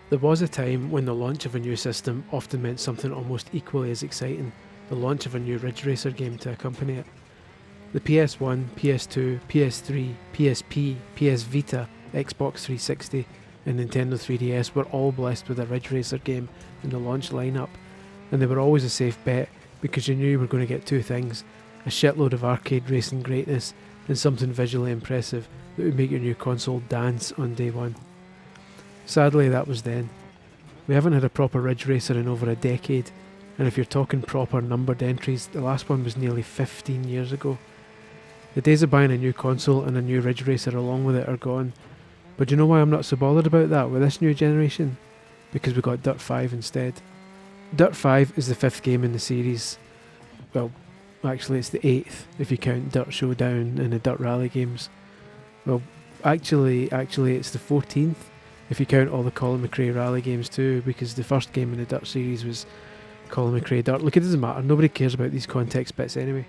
There was a time when the launch of a new system often meant something almost equally as exciting, the launch of a new Ridge Racer game to accompany it. The PS1, PS2, PS3, PSP, PS Vita, Xbox 360 and Nintendo 3DS were all blessed with a Ridge Racer game in the launch lineup, and they were always a safe bet because you knew you were going to get two things: a shitload of arcade racing greatness and something visually impressive that would make your new console dance on day one. Sadly, that was then. We haven't had a proper Ridge Racer in over a decade, and if you're talking proper numbered entries, the last one was nearly 15 years ago. The days of buying a new console and a new Ridge Racer along with it are gone, but do you know why I'm not so bothered about that with this new generation? Because we got Dirt 5 instead. Dirt 5 is the 5th game in the series. Well, actually it's the 8th if you count Dirt Showdown and the Dirt Rally games. Well, actually it's the 14th if you count all the Colin McRae Rally games too, because the first game in the Dirt series was Colin McRae Dirt. Look, it doesn't matter, nobody cares about these context bits anyway.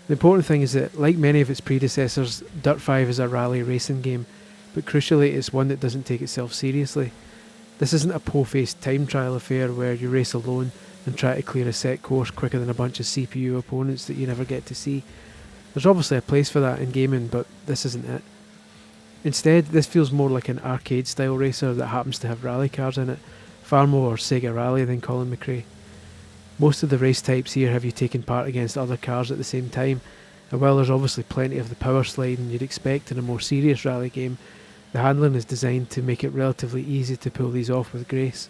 The important thing is that, like many of its predecessors, Dirt 5 is a rally racing game, but crucially it's one that doesn't take itself seriously. This isn't a po-faced time trial affair where you race alone and try to clear a set course quicker than a bunch of CPU opponents that you never get to see. There's obviously a place for that in gaming, but this isn't it. Instead, this feels more like an arcade-style racer that happens to have rally cars in it, far more Sega Rally than Colin McRae. Most of the race types here have you taking part against other cars at the same time, and while there's obviously plenty of the power sliding you'd expect in a more serious rally game, the handling is designed to make it relatively easy to pull these off with grace.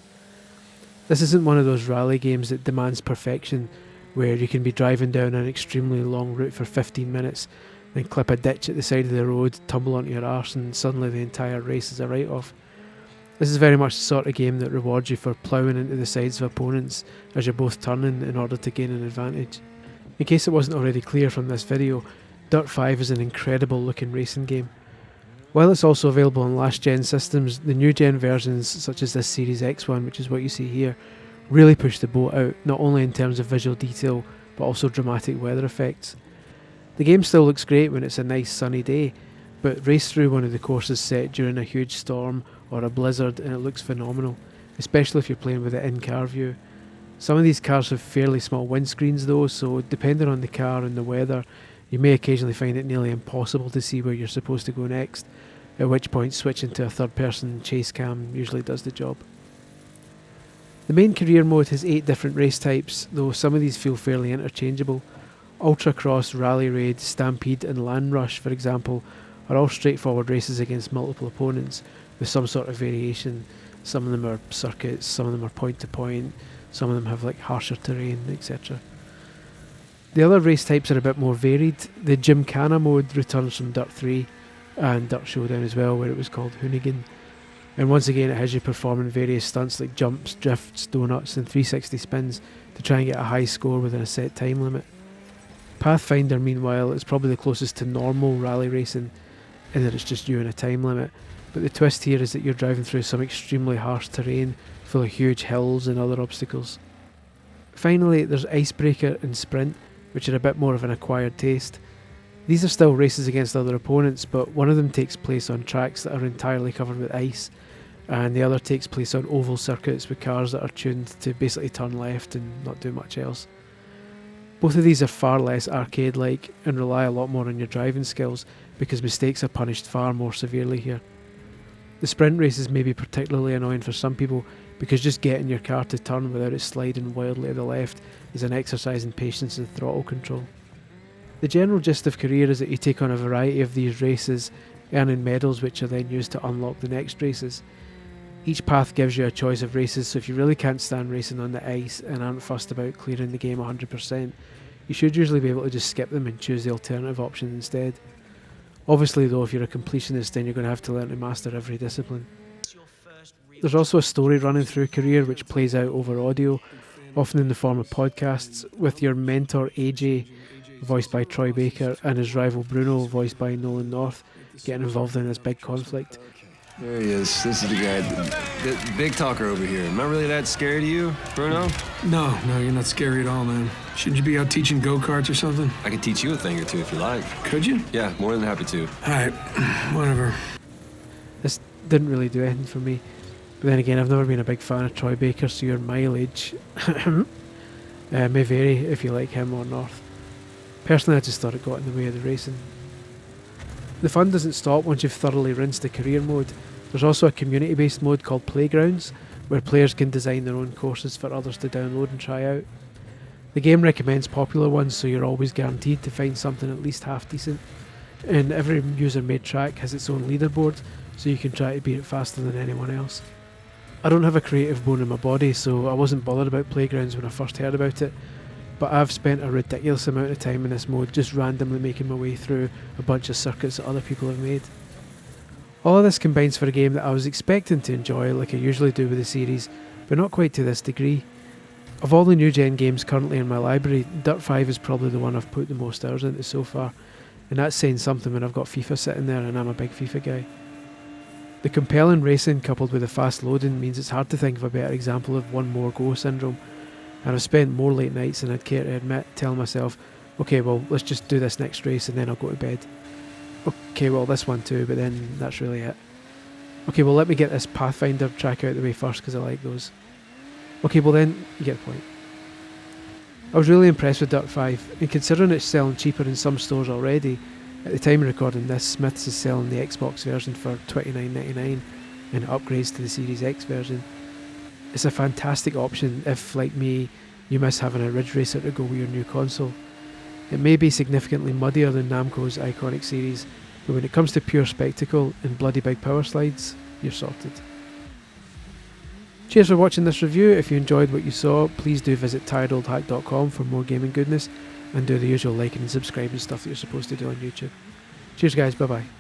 This isn't one of those rally games that demands perfection, where you can be driving down an extremely long route for 15 minutes, then clip a ditch at the side of the road, tumble onto your arse, and suddenly the entire race is a write-off. This is very much the sort of game that rewards you for ploughing into the sides of opponents as you're both turning in order to gain an advantage. In case it wasn't already clear from this video, Dirt 5 is an incredible looking racing game. While it's also available on last gen systems, the new gen versions such as this Series X one, which is what you see here, really push the boat out, not only in terms of visual detail but also dramatic weather effects. The game still looks great when it's a nice sunny day, but race through one of the courses set during a huge storm or a blizzard and it looks phenomenal, especially if you're playing with the in-car view. Some of these cars have fairly small windscreens though, so depending on the car and the weather, you may occasionally find it nearly impossible to see where you're supposed to go next, at which point switching to a third-person chase cam usually does the job. The main career mode has 8 different race types, though some of these feel fairly interchangeable. Ultracross, Rally Raid, Stampede and Land Rush, for example, are all straightforward races against multiple opponents with some sort of variation. Some of them are circuits, some of them are point-to-point, some of them have like harsher terrain, etc. The other race types are a bit more varied. The Gymkhana mode returns from Dirt 3 and Dirt Showdown as well, where it was called Hoonigan. And once again it has you performing various stunts like jumps, drifts, donuts and 360 spins to try and get a high score within a set time limit. Pathfinder, meanwhile, is probably the closest to normal rally racing in that it's just you and a time limit, but the twist here is that you're driving through some extremely harsh terrain full of huge hills and other obstacles. Finally, there's Icebreaker and Sprint, which are a bit more of an acquired taste. These are still races against other opponents, but one of them takes place on tracks that are entirely covered with ice, and the other takes place on oval circuits with cars that are tuned to basically turn left and not do much else. Both of these are far less arcade-like and rely a lot more on your driving skills because mistakes are punished far more severely here. The sprint races may be particularly annoying for some people because just getting your car to turn without it sliding wildly to the left is an exercise in patience and throttle control. The general gist of career is that you take on a variety of these races, earning medals which are then used to unlock the next races. Each path gives you a choice of races, so if you really can't stand racing on the ice and aren't fussed about clearing the game 100%, you should usually be able to just skip them and choose the alternative option instead. Obviously though, if you're a completionist then you're going to have to learn to master every discipline. There's also a story running through career which plays out over audio, often in the form of podcasts, with your mentor AJ, voiced by Troy Baker, and his rival Bruno, voiced by Nolan North, getting involved in this big conflict. There he is. This is the guy, the big talker over here. Am I really that scary to you, Bruno? No, you're not scary at all, man. Shouldn't you be out teaching go-karts or something? I could teach you a thing or two if you like. Could you? Yeah, more than happy to. Alright, whatever. This didn't really do anything for me. But then again, I've never been a big fan of Troy Baker, so your mileage may vary if you like him or not. Personally, I just thought it got in the way of the racing. The fun doesn't stop once you've thoroughly rinsed the career mode. There's also a community-based mode called Playgrounds, where players can design their own courses for others to download and try out. The game recommends popular ones, so you're always guaranteed to find something at least half decent. And every user-made track has its own leaderboard, so you can try to beat it faster than anyone else. I don't have a creative bone in my body, so I wasn't bothered about Playgrounds when I first heard about it, but I've spent a ridiculous amount of time in this mode just randomly making my way through a bunch of circuits that other people have made. All of this combines for a game that I was expecting to enjoy like I usually do with the series, but not quite to this degree. Of all the new gen games currently in my library, Dirt 5 is probably the one I've put the most hours into so far, and that's saying something when I've got FIFA sitting there and I'm a big FIFA guy. The compelling racing coupled with the fast loading means it's hard to think of a better example of one more go syndrome, and I've spent more late nights than I'd care to admit telling myself, okay, well, let's just do this next race and then I'll go to bed. Okay, well, this one too, but then that's really it. Okay, well, let me get this Pathfinder track out of the way first because I like those. Okay, well then, you get the point. I was really impressed with Dirt 5, and considering it's selling cheaper in some stores already, at the time of recording this, Smiths is selling the Xbox version for $29.99 and it upgrades to the Series X version. It's a fantastic option if, like me, you miss having a Ridge Racer to go with your new console. It may be significantly muddier than Namco's iconic series, but when it comes to pure spectacle and bloody big power slides, you're sorted. Cheers for watching this review. If you enjoyed what you saw, please do visit tiredoldhack.com for more gaming goodness, and do the usual liking and subscribing stuff that you're supposed to do on YouTube. Cheers guys, bye bye.